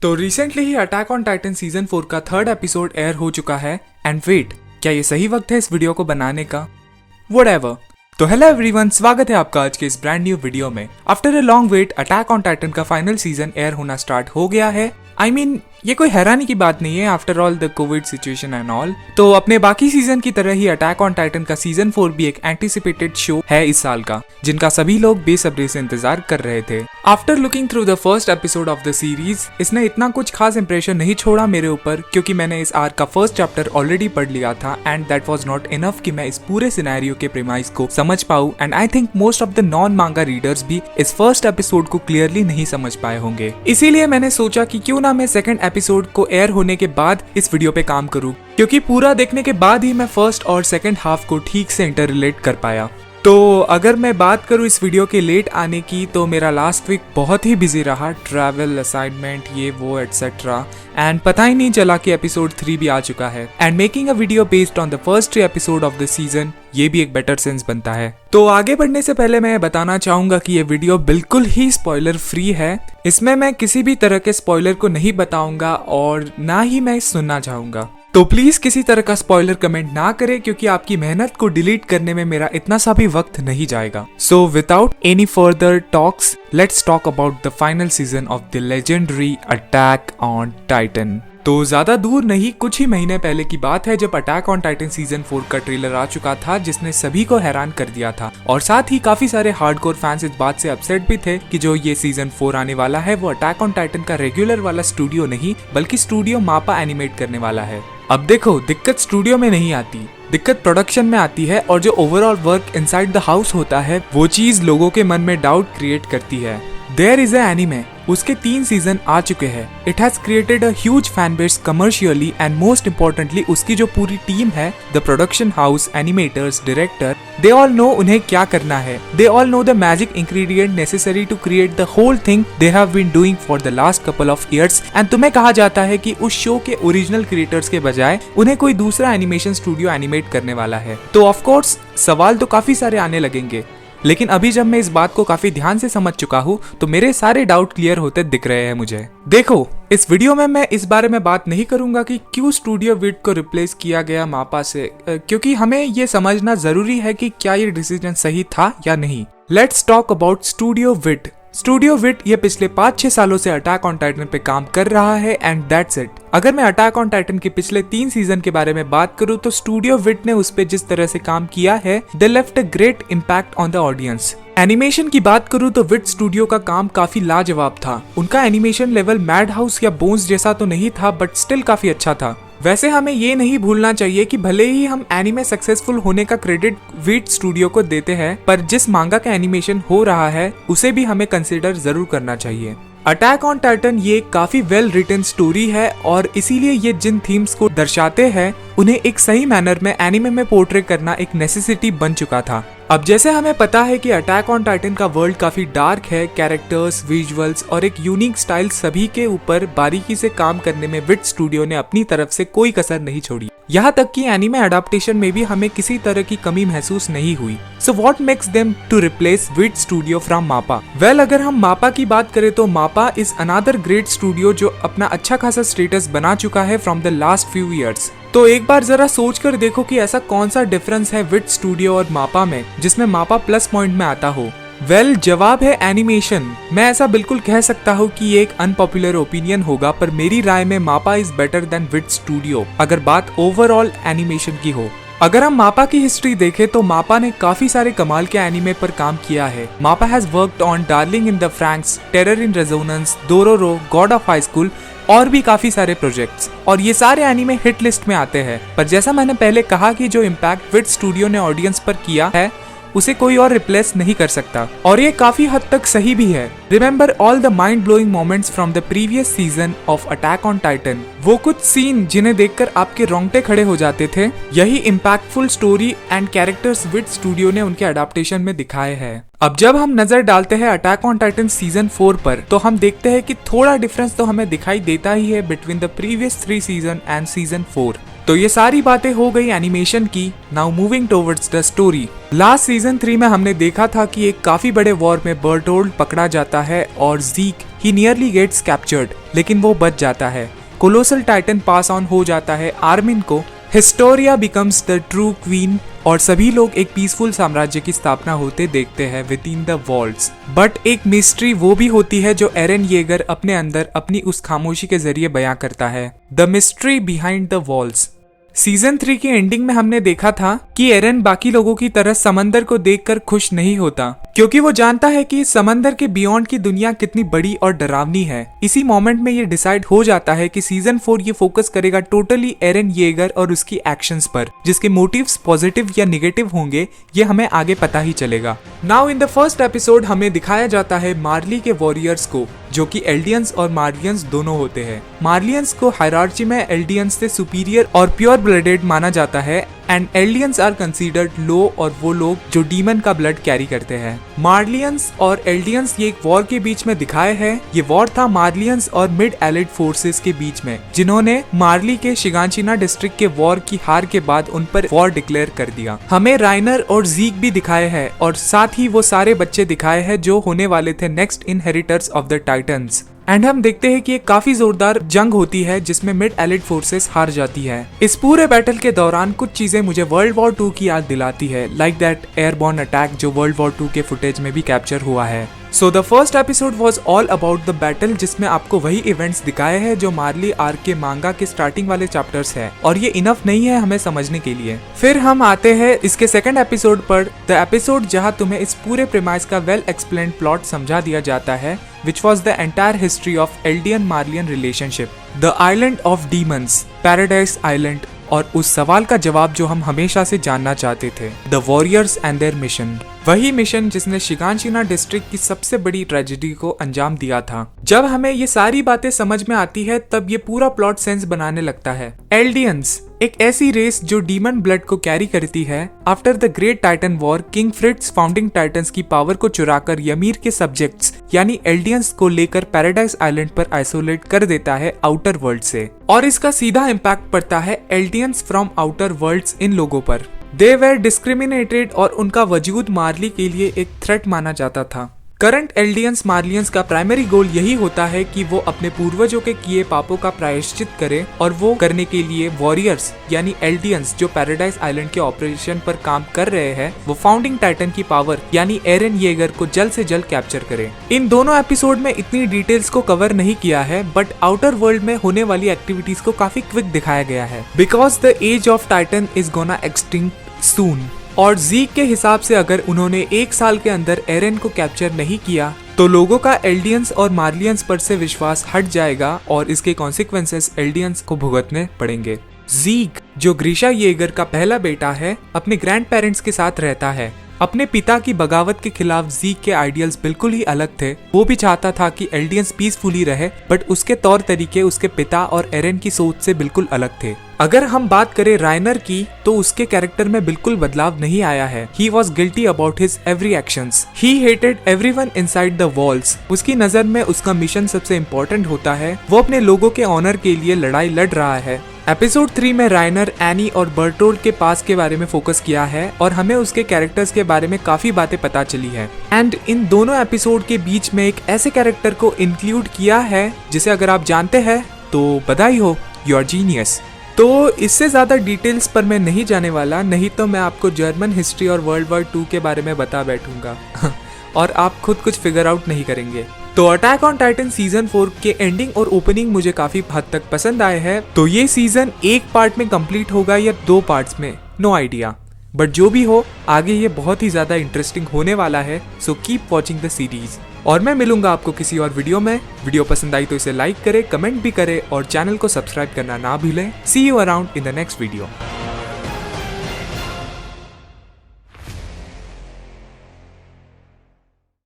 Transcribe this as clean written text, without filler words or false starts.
तो recently he attack on Titan season 4 का 3rd episode air हो चुका है एंड वेट, क्या ये सही वक्त है इस वीडियो को बनाने का? व्हाटएवर। तो हेलो एवरीवन, स्वागत है आपका आज के इस ब्रांड न्यू वीडियो में। After a long wait Attack on Titan का फाइनल सीजन एयर होना स्टार्ट हो गया है। I mean, ये कोई हैरानी की बात नहीं है after all the Covid situation and all. तो अपने बाकी सीजन की तरह ही अटैक ऑन टाइटन का सीजन 4 भी एक एंटिसिपेटेड शो है इस साल का, जिनका सभी लोग बेसब्री से इंतजार कर रहे थे। After looking through the first episode of the series, इसने इतना कुछ खास इंप्रेशन नहीं छोड़ा मेरे ऊपर, क्योंकि मैंने इस आर्क का फर्स्ट चैप्टर ऑलरेडी पढ़ लिया था and that was not enough कि मैं इस पूरे सिनेरियो के प्रीमाइस को समझ पाऊं। And I think most of the non मांगा रीडर्स भी इस फर्स्ट एपिसोड को क्लियरली नहीं समझ पाए होंगे। इसीलिए मैंने सोचा कि क्यों ना मैं सेकंड एपिसोड को एयर होने के बाद इस वीडियो पे काम करूं, क्योंकि पूरा देखने के बाद ही मैं फर्स्ट और सेकंड हाफ को ठीक से इंटर रिलेट कर पाया। तो अगर मैं बात करूं इस वीडियो के लेट आने की, तो मेरा लास्ट वीक बहुत ही बिजी रहा, ट्रैवल, असाइनमेंट, ये वो एटसेट्रा, एंड पता ही नहीं चला कि एपिसोड 3 भी आ चुका है। And making a video based on the first 3 episode of the season, ये भी एक बेटर सेंस बनता है। तो आगे बढ़ने से पहले मैं बताना चाहूंगा कि ये वीडियो बिल्कुल ही स्पॉइलर फ्री है। इसमें मैं किसी भी तरह के स्पॉइलर को नहीं बताऊंगा और ना ही मैं सुनना चाहूंगा। तो प्लीज किसी तरह का स्पॉइलर कमेंट ना करें, क्योंकि आपकी मेहनत को डिलीट करने में मेरा इतना सा भी वक्त नहीं जाएगा। So without any further talks, let's talk about the final season of the legendary attack on Titan. तो ज्यादा दूर नहीं, कुछ ही महीने पहले की बात है जब अटैक ऑन टाइटन सीजन 4 का ट्रेलर आ चुका था, जिसने सभी को हैरान कर दिया था। और साथ ही काफी सारे हार्डकोर फैंस इस बात से अपसेट भी थे कि जो ये सीजन 4 आने वाला है वो अटैक ऑन टाइटन का रेगुलर वाला स्टूडियो नहीं, बल्कि स्टूडियो मापा एनिमेट करने वाला है। अब देखो, दिक्कत स्टूडियो में नहीं आती, दिक्कत प्रोडक्शन में आती है, और जो overall work inside the house होता है वो चीज लोगों के मन में डाउट क्रिएट करती है। देयर इज अ एनीमे, उसके 3 सीजन आ चुके हैं। It has created a huge fan base commercially and most importantly उसकी जो पूरी टीम है, the production house, animators, director, they all know उन्हें क्या करना है। They all know the magic ingredient necessary to create the whole thing they have been doing for the last couple of years. And तुम्हें कहा जाता है कि उस शो के ओरिजिनल क्रिएटर्स के बजाय उन्हें कोई दूसरा एनिमेशन स्टूडियो एनिमेट करने वाला है। तो ऑफ कोर्स सवाल तो काफी सारे आने लगेंगे, लेकिन अभी जब मैं इस बात को काफी ध्यान से समझ चुका हूँ तो मेरे सारे डाउट क्लियर होते दिख रहे हैं मुझे। देखो, इस वीडियो में मैं इस बारे में बात नहीं करूंगा कि क्यों स्टूडियो विड को रिप्लेस किया गया मापा से, क्योंकि हमें ये समझना जरूरी है कि क्या ये डिसीजन सही था या नहीं। Let's talk about studio Wit. Studio Wit ये पिछले 5-6 सालों से अटैक ऑन टाइटन पे काम कर रहा है एंड दैट्स इट। अगर मैं अटैक ऑन टाइटन के पिछले 3 सीजन के बारे में बात करूं तो स्टूडियो विड ने उस पे जिस तरह से काम किया है, they left a great impact on the audience. Animation की बात करूं तो विड स्टूडियो का काम काफी लाजवाब था। उनका एनिमेशन लेवल मैड हाउस या बोन्स जैसा तो नहीं था, बट स्टिल काफी अच्छा था। वैसे हमें ये नहीं भूलना चाहिए कि भले ही हम एनिमे सक्सेसफुल होने का क्रेडिट विड स्टूडियो को देते हैं, पर जिस मांगा का एनिमेशन हो रहा है उसे भी हमें कंसिडर जरूर करना चाहिए। अटैक ऑन टाइटन ये काफी वेल रिटन स्टोरी है, और इसीलिए ये जिन थीम्स को दर्शाते हैं उन्हें एक सही मैनर में एनिमे में पोर्ट्रे करना एक नेसेसिटी बन चुका था। अब जैसे हमें पता है कि अटैक ऑन टाइटन का वर्ल्ड काफी डार्क है, कैरेक्टर्स, विजुअल्स और एक यूनिक स्टाइल, सभी के ऊपर बारीकी से काम करने में विड स्टूडियो ने अपनी तरफ से कोई कसर नहीं छोड़ी। यहाँ तक कि एनिमे अडाप्टेशन में भी हमें किसी तरह की कमी महसूस नहीं हुई। So what makes them to replace Wit Studio from MAPPA? Well, अगर हम मापा की बात करें तो मापा इज अनदर ग्रेट स्टूडियो जो अपना अच्छा खासा स्टेटस बना चुका है from the last few years. तो एक बार जरा सोच कर देखो कि ऐसा कौन सा डिफरेंस है विड स्टूडियो और मापा में जिसमें मापा प्लस पॉइंट में आता हो। वेल, जवाब है एनिमेशन। मैं ऐसा बिल्कुल कह सकता हूँ कि ये एक अनपॉपुलर ओपिनियन होगा, पर मेरी राय में MAPPA is better than Wit Studio अगर बात ओवरऑल एनिमेशन की हो। अगर हम मापा की हिस्ट्री देखें तो मापा ने काफी सारे कमाल के एनिमे पर काम किया है। MAPPA has worked on Darling in the Franxx, Terror in Resonance, Dororo, God of High School और भी काफी सारे प्रोजेक्ट्स, और ये सारे एनिमे हिट लिस्ट में आते हैं। पर जैसा मैंने पहले कहा कि जो इम्पैक्ट विड स्टूडियो ने ऑडियंस पर किया है उसे कोई और रिप्लेस नहीं कर सकता, और ये काफी हद तक सही भी है। Remember all the mind blowing moments from the previous season of attack on Titan. वो कुछ सीन जिन्हें देखकर आपके रोंगटे खड़े हो जाते थे, यही impactful story and characters Wit Studio ने उनके अडाप्टेशन में दिखाए हैं। अब जब हम नजर डालते हैं अटैक ऑन टाइटन सीजन 4 पर, तो हम देखते हैं कि थोड़ा डिफरेंस तो हमें दिखाई देता ही है between the previous 3 season and season 4। तो ये सारी बातें हो गई एनिमेशन की। Now moving towards the story. Last season 3 में हमने देखा था कि एक काफी बड़े वॉर में बर्टोल्ड पकड़ा जाता है और ज़ीक ही नियरली गेट्स कैप्चर्ड, लेकिन वो बच जाता है। कोलोसल टाइटन पास ऑन हो जाता है आर्मिन को। Historia becomes the true queen और सभी लोग एक पीसफुल साम्राज्य की स्थापना होते देखते हैं with in the walls. But एक मिस्ट्री वो भी होती है जो एरन येगर अपने अंदर अपनी उस खामोशी के जरिए बयां करता है। The mystery behind the walls. Season 3 की एंडिंग में हमने देखा था कि एरन बाकी लोगों की तरह समंदर को देखकर खुश नहीं होता, क्योंकि वो जानता है कि समंदर के बियॉन्ड की दुनिया कितनी बड़ी और डरावनी है। इसी मोमेंट में ये डिसाइड हो जाता है कि सीजन 4 ये फोकस करेगा टोटली एरन येगर और उसकी एक्शंस पर, जिसके मोटिव्स पॉजिटिव या निगेटिव होंगे ये हमें आगे पता ही चलेगा। Now in the first episode हमें दिखाया जाता है मार्ली के वॉरियर्स को, जो कि एल्डियंस और मार्लियंस दोनों होते हैं। मार्लियंस को हायरार्ची में एल्डियंस से सुपीरियर और प्योर ब्लडेड माना जाता है एंड एल्डियंस आर कंसीडर्ड लो और वो लोग जो डीमन का ब्लड कैरी करते हैं। मार्लियंस और एल्डियंस ये एक वॉर के बीच में दिखाए हैं। ये वॉर था मार्लियंस और मिड एलिड फोर्सेस के बीच में, जिन्होंने मार्ली के शिगांशिना डिस्ट्रिक्ट के वॉर की हार के बाद उन पर वॉर डिक्लेयर कर दिया। हमें राइनर और जीक भी दिखाए हैं और साथ ही वो सारे बच्चे दिखाए हैं जो होने वाले थे next inheritors of the titans. And हम देखते हैं कि एक काफी जोरदार जंग होती है जिसमें मिड एलिड फोर्सेस हार जाती है। इस पूरे बैटल के दौरान कुछ चीजें मुझे वर्ल्ड वॉर 2 की याद दिलाती है, लाइक दैट एयरबॉर्न अटैक जो वर्ल्ड वॉर 2 के फुटेज में भी कैप्चर हुआ है। So the first episode was all about the battle, जिसमें आपको वही इवेंट्स दिखाए हैं जो मार्ली आर्क के मांगा के स्टार्टिंग वाले चैप्टर्स है, और ये इनफ नहीं है हमें समझने के लिए। फिर हम आते हैं इसके सेकंड एपिसोड पर, द एपिसोड जहां तुम्हें इस पूरे प्रीमाइस का वेल एक्सप्लेन्ड प्लॉट समझा दिया जाता है, which was the entire history of Eldian-Marlian relationship, the island of demons, Paradise Island, और उस सवाल का जवाब जो हम हमेशा से जानना चाहते थे, The Warriors and their mission। वही मिशन जिसने शिगांशिना डिस्ट्रिक्ट की सबसे बड़ी ट्रेजेडी को अंजाम दिया था। जब हमें ये सारी बातें समझ में आती है तब ये पूरा प्लॉट सेंस बनाने लगता है। एल्डियंस एक ऐसी रेस जो डीमन ब्लड को कैरी करती है। After the great Titan war, king Fritz founding titans की पावर को चुराकर यमीर के सब्जेक्ट्स यानी एल्डियंस को लेकर पैराडाइज आइलैंड पर आइसोलेट कर देता है आउटर वर्ल्ड से, और इसका सीधा इम्पैक्ट पड़ता है एल्डियंस फ्रॉम आउटर वर्ल्ड्स इन लोगों पर। दे वेर डिस्क्रिमिनेटेड और उनका वजूद मार्ली के लिए एक थ्रेट माना जाता था। करंट एल्डियंस मार्लियंस का प्राइमरी गोल यही होता है कि वो अपने पूर्वजों के किए पापों का प्रायश्चित करें, और वो करने के लिए वॉरियर्स यानी एल्डियंस जो पैराडाइज आइलैंड के ऑपरेशन पर काम कर रहे हैं, वो फाउंडिंग टाइटन की पावर यानी एरन येगर को जल्द से जल्द कैप्चर करें। इन दोनों एपिसोड में इतनी डिटेल्स को कवर नहीं किया है, बट आउटर वर्ल्ड में होने वाली एक्टिविटीज को काफी क्विक दिखाया गया है, because the age of Titan is gonna extinct soon. और जीक के हिसाब से अगर उन्होंने 1 साल के अंदर एरन को कैप्चर नहीं किया तो लोगों का एल्डियंस और मार्लियंस पर से विश्वास हट जाएगा और इसके कॉन्सिक्वेंसेस एल्डियंस को भुगतने पड़ेंगे। जीक जो ग्रीशा येगर का पहला बेटा है, अपने ग्रैंड पेरेंट्स के साथ रहता है। अपने पिता की बगावत के खिलाफ जीक के आइडियल्स बिल्कुल ही अलग थे। वो भी चाहता था कि एल्डियंस पीसफुली रहे, बट उसके तौर तरीके उसके पिता और एरन की सोच से बिल्कुल अलग थे। अगर हम बात करें राइनर की, तो उसके कैरेक्टर में बिल्कुल बदलाव नहीं आया है। He was guilty about his every actions. He hated everyone inside the walls. उसकी नजर में उसका मिशन सबसे इम्पोर्टेंट होता है। वो अपने लोगों के ऑनर के लिए लड़ाई लड़ रहा है। एपिसोड 3 में राइनर, एनी और बर्टोल्ड के पास के बारे में फोकस किया है और हमें उसके कैरेक्टर्स के बारे में काफी बातें पता चली है। एंड इन दोनों एपिसोड के बीच में एक ऐसे कैरेक्टर को इंक्लूड किया है जिसे अगर आप जानते हैं तो बधाई हो, यू आर जीनियस। तो इससे ज़्यादा डिटेल्स पर मैं नहीं जाने वाला, नहीं तो मैं आपको जर्मन हिस्ट्री और वर्ल्ड वॉर 2 के बारे में बता बैठूंगा और आप खुद कुछ फिगर आउट नहीं करेंगे। तो अटैक ऑन टाइटन सीजन 4 के एंडिंग और ओपनिंग मुझे काफ़ी हद तक पसंद आए हैं। तो ये सीजन 1 पार्ट में कंप्लीट होगा या 2 पार्ट्स में, नो आइडिया, बट जो भी हो आगे ये बहुत ही ज़्यादा इंटरेस्टिंग होने वाला है। So keep watching the series, और मैं मिलूंगा आपको किसी और वीडियो में। वीडियो पसंद आई तो इसे लाइक करें, कमेंट भी करें और चैनल को सब्सक्राइब करना ना भूलें। See you around in the next video.